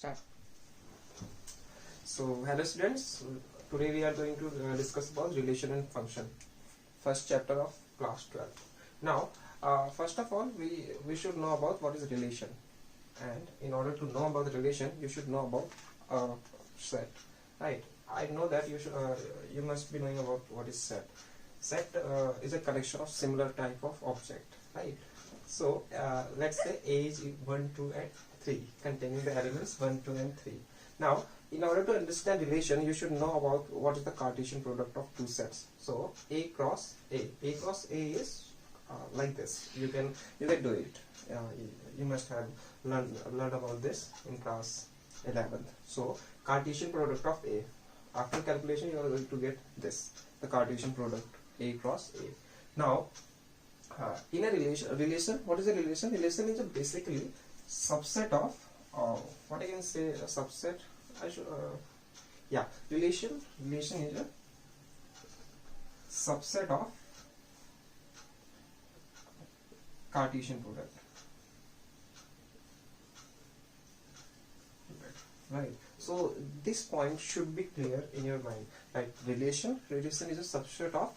Start. So hello students, today we are going to discuss about relation and function, first chapter of class 12. Now first of all we should know about what is relation, and in order to know about the relation you should know about set, right? I know that you must be knowing about what is set. Set is a collection of similar type of object, right? So let's say A is 1, 2 and 3 containing the elements 1, 2 and 3. Now in order to understand relation you should know about what is the Cartesian product of two sets. So A cross A is like this. You can do it. You must have learned about this in class 11th. So Cartesian product of A, after calculation you are going to get this, the Cartesian product A cross A. Now in a relation, what is a relation? Relation is a basically subset of what I can say, a subset. Relation is a subset of Cartesian product, right? So this point should be clear in your mind. Like relation is a subset of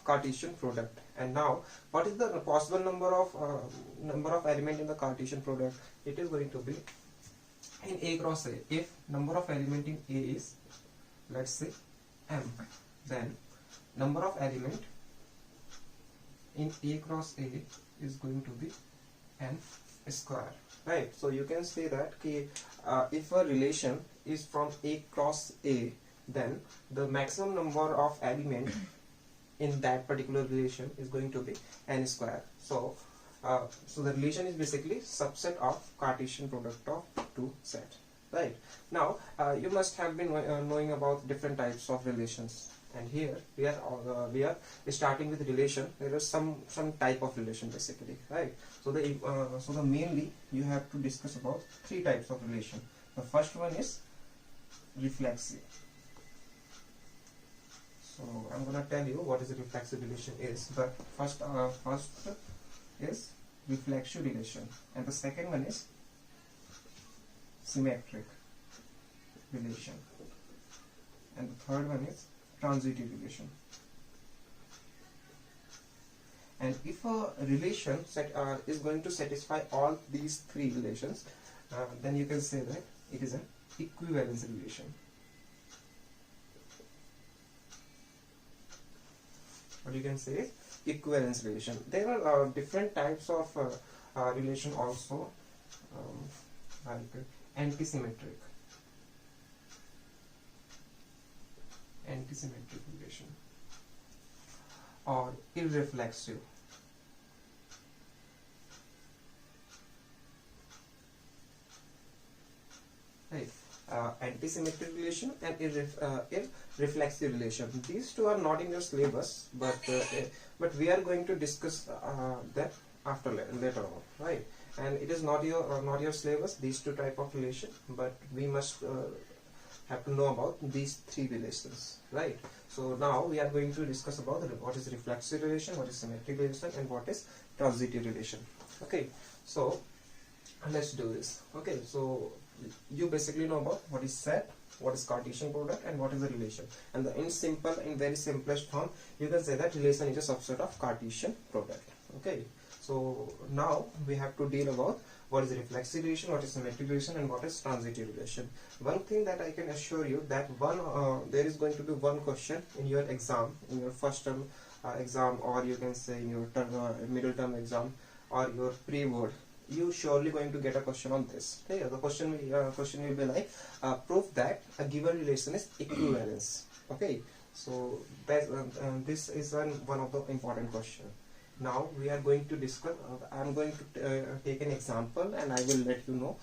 Cartesian product. And now what is the possible number of element in the Cartesian product? It is going to be in A cross A. If number of element in A is, let's say, m, then number of element in A cross A is going to be n square, right? So you can say that if a relation is from A cross A, then the maximum number of element in that particular relation is going to be n square. So the relation is basically subset of Cartesian product of two sets, right? Now you must have been knowing about different types of relations, and here we are starting with relation. There is some type of relation basically, right? So the mainly you have to discuss about three types of relation. The first one is reflexive. So I'm gonna tell you what is a reflexive relation is. But first is reflexive relation, and the second one is symmetric relation, and the third one is transitive relation. And if a relation is going to satisfy all these three relations, then you can say that it is an equivalence relation. What you can say is equivalence relation. There are different types of relation also, like antisymmetric relation, or irreflexive, right? Antisymmetric relation and irreflexive relation. These two are not in your syllabus, but we are going to discuss that after later on, right? And it is not your syllabus, these two type of relation, but we must have to know about these three relations, right? So now we are going to discuss about what is reflexive relation, what is symmetric relation, and what is transitive relation. Okay, so let's do this. Okay, so you basically know about what is set, what is Cartesian product, and what is the relation. And in very simplest form, you can say that relation is a subset of Cartesian product. Okay, so now we have to deal about what is reflexive relation, what is symmetric relation, and what is transitive relation. One thing that I can assure you, that there is going to be one question in your exam, in your first term exam, or you can say in your middle term exam, or your pre-board. You surely going to get a question on this. Okay? The question will be like, prove that a given relation is equivalence. Okay, so this is one of the important question. Now we are going to discuss. I am going to take an example, and I will let you know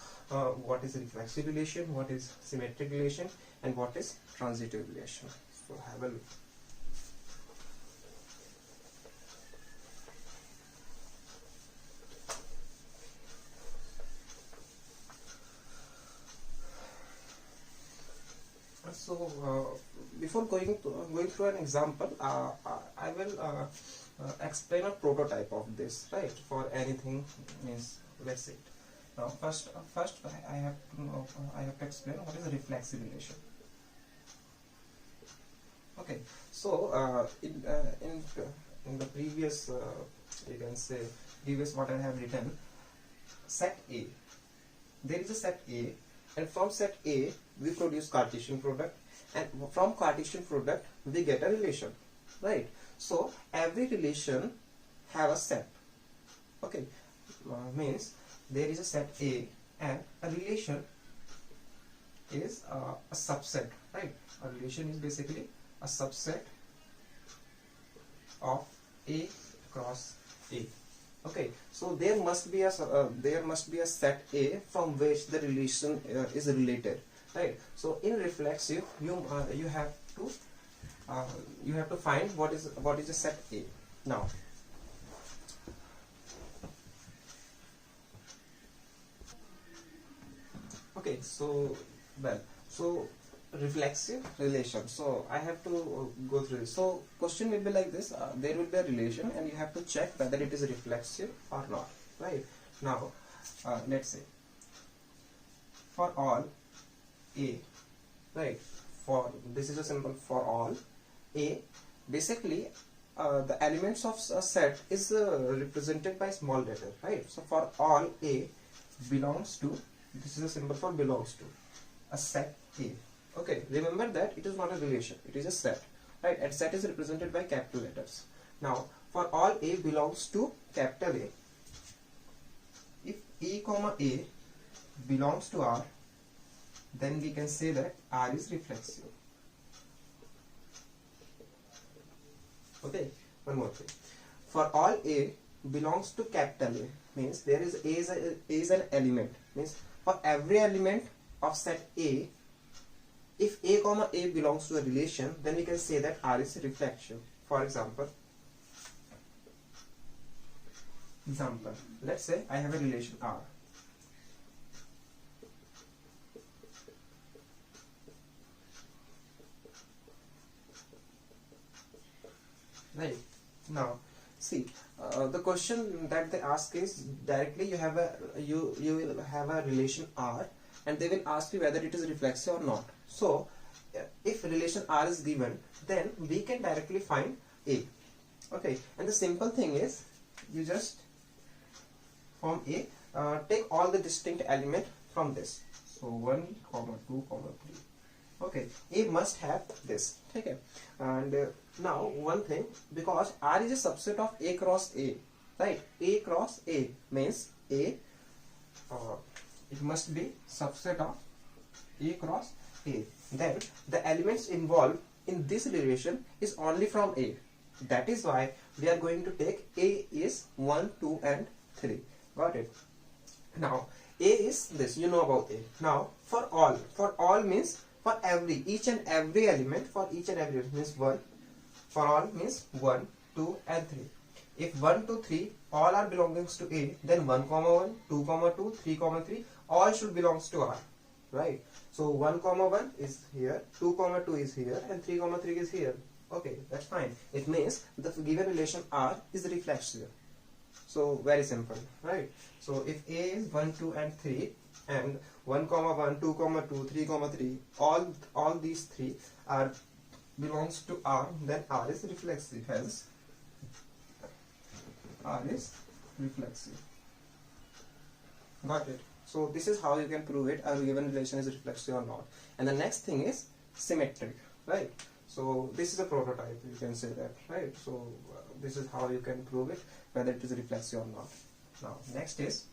what is reflexive relation, what is symmetric relation, and what is transitive relation. So have a look. So before going through an example, I will explain a prototype of this, right? For anything, means let's say Now first I have to know, I have to explain what is a reflexive relation. Okay, so in the previous you can say previous what I have written, set A, there is a set A, and from set A we produce Cartesian product, and from Cartesian product we get a relation, right? So every relation have a set. Okay, means there is a set A and a relation is a subset, right? A relation is basically a subset of A cross A. Okay, so there must be a set A from which the relation is related, right? So in reflexive, you have to find what is the set A. Now, okay, so reflexive relation. So I have to go through this. So question will be like this: there will be a relation, and you have to check whether it is reflexive or not. Right? Now, let's say for all A, right? For this is a symbol for all A. Basically, the elements of a set is represented by small letter, right? So for all A belongs to, this is a symbol for belongs to a set A. Okay, remember that it is not a relation, it is a set, right? And set is represented by capital letters. Now, for all A belongs to capital A, if A comma A belongs to R, then we can say that R is reflexive. Okay, one more thing. For all A belongs to capital A, means there is A is an element, means for every element of set A, if A comma A belongs to a relation, then we can say that R is reflexive. For example, let's say I have a relation R. Right. Now, see, the question that they ask is directly you will have a relation R, and they will ask you whether it is reflexive or not. So, if relation R is given, then we can directly find A. Okay, and the simple thing is, you just from A, take all the distinct element from this. So 1, 2, 3. Okay, A must have this. Okay, and now one thing, because R is a subset of A cross A, right? A cross A means A. It must be subset of A cross A. Then the elements involved in this relation is only from A. That is why we are going to take A is 1, 2 and 3. Got it? Now A is this, you know about A. Now for all means for each and every element, means 1. For all means 1, 2 and 3. If 1, 2, 3 all are belongings to A, then 1, 1, 2, 2, 3, 3 all should belongs to R, right? So 1, 1 is here, 2, 2 is here, and 3, 3 is here. Okay, that's fine. It means the given relation R is reflexive. So very simple, right? So if A is 1, 2 and 3, and 1, 1, 2, 2, 3, 3, all these three are belongs to R, then R is reflexive. Hence, R is reflexive. Got it? So this is how you can prove it, a given relation is reflexive or not. And the next thing is symmetric, right? So this is a prototype, you can say that, right? So this is how you can prove it, whether it is reflexive or not. Now next is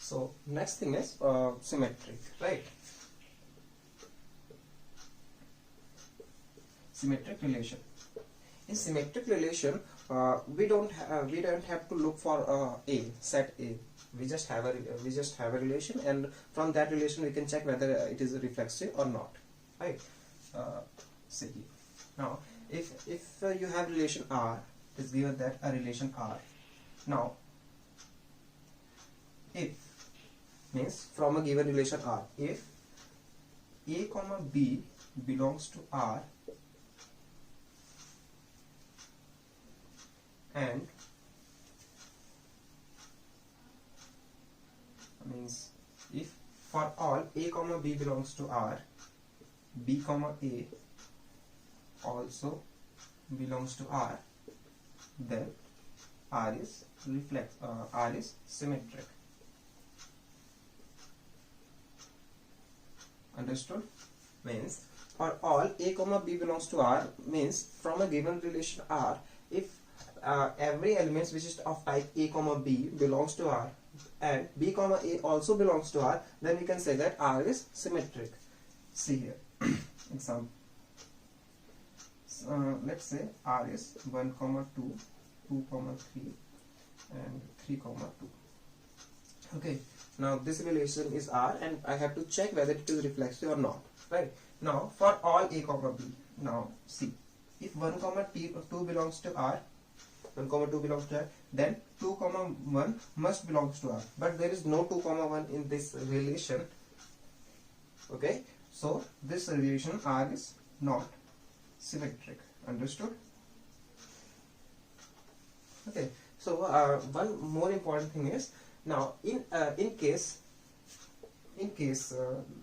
so next thing is symmetric, right? Symmetric relation. In symmetric relation, we don't have to look for A, set A. We just have a relation, and from that relation we can check whether it is reflexive or not, right? See now, if you have relation R, it is given that a relation R. Now, if means from a given relation R, if A comma B belongs to R, and means if for all a comma b belongs to R, b comma a also belongs to R, then R is R is symmetric. Understood? Means for all a comma b belongs to R means from a given relation R, if every element which is of type a comma b belongs to R and b comma a also belongs to R, then we can say that R is symmetric. See here example. Let's say R is 1 comma 2, 2 comma 3 and 3 comma 2. Okay, now this relation is R and I have to check whether it is reflexive or not, right? Now for all a comma b, now see, if 1 comma 2 belongs to R, 1 comma 2 belongs to R, then 2 comma 1 must belongs to R, but there is no 2 comma 1 in this relation. Okay, so this relation R is not symmetric. Understood? Okay, so one more important thing is, now in case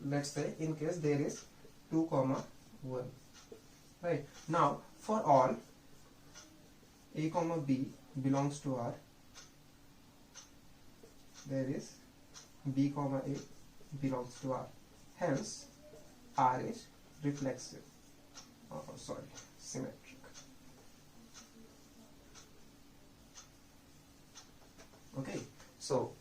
let's say in case there is 2 comma 1, right? Now for all a comma b belongs to R, there is b comma a belongs to R, hence R is reflexive, symmetric. Okay, so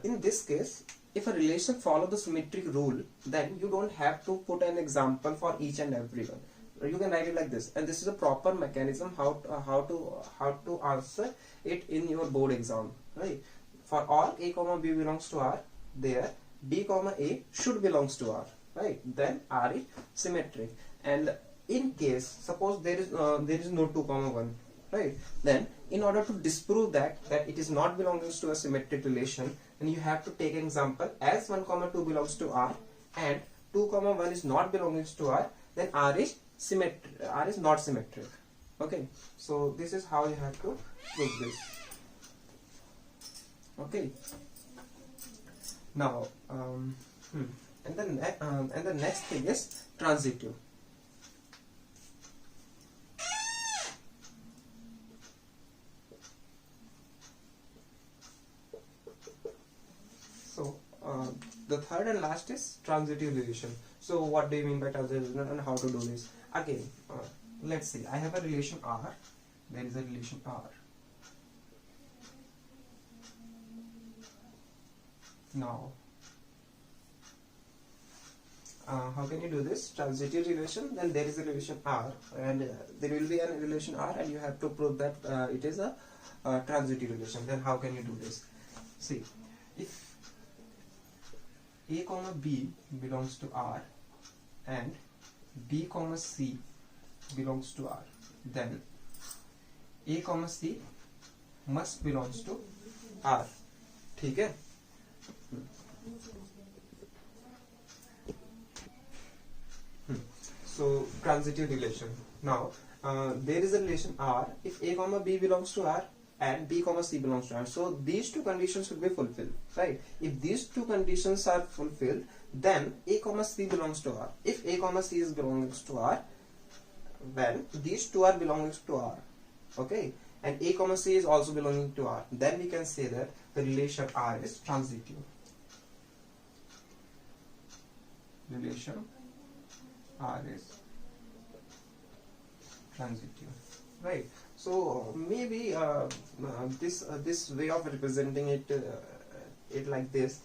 in this case, if a relation follows the symmetric rule, then you don't have to put an example for each and every one. You can write it like this, and this is a proper mechanism how to answer it in your board exam, right? For all a comma b belongs to R, there b comma a should belongs to R, right? Then R is symmetric. And in case suppose there is no 2 comma 1, right? Then in order to disprove that it is not belonging to a symmetric relation, then you have to take an example as 1 comma 2 belongs to R and 2 comma 1 is not belonging to R, then R is not symmetric. Okay, so this is how you have to prove this. Okay, now and the next thing is transitive. So the third and last is transitive relation. So what do you mean by transitive relation and how to do this? Again, let's see, I have a relation R, there is a relation R. Now how can you do this? Transitive relation, then there is a relation R and there will be a relation R and you have to prove that it is a transitive relation. Then how can you do this? See, if a comma b belongs to R and b comma c belongs to R, then a comma c must belongs to R. ठीक है? So transitive relation. Now there is a relation R if a comma b belongs to R and b comma c belongs to R. So these two conditions should be fulfilled, right? If these two conditions are fulfilled, then a comma c belongs to R. If a comma c is belongs to R, then these two are belonging to R. Okay, and a comma c is also belonging to R. Then we can say that the relation R is transitive. Relation R is transitive, right? So maybe this way of representing it like this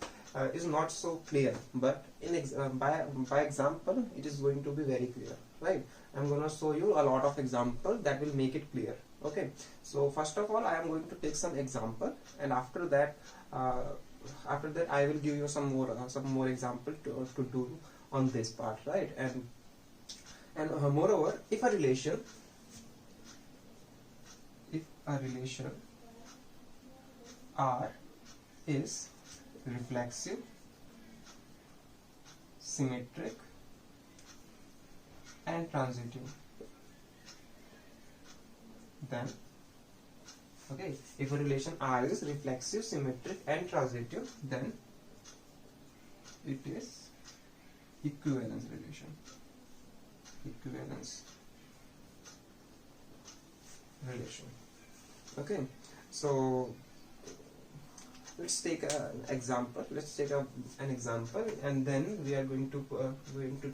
is not so clear, but in by example it is going to be very clear, right? I'm going to show you a lot of examples that will make it clear. Okay, so first of all I am going to take some example, and after that I will give you some more example to do on this part, right? And moreover, if a relation R is reflexive, symmetric and transitive, then Okay, if a relation R is reflexive, symmetric and transitive, then it is equivalence relation. Equivalence relation. Okay, so let's take an example. Let's take an example, and then we are going to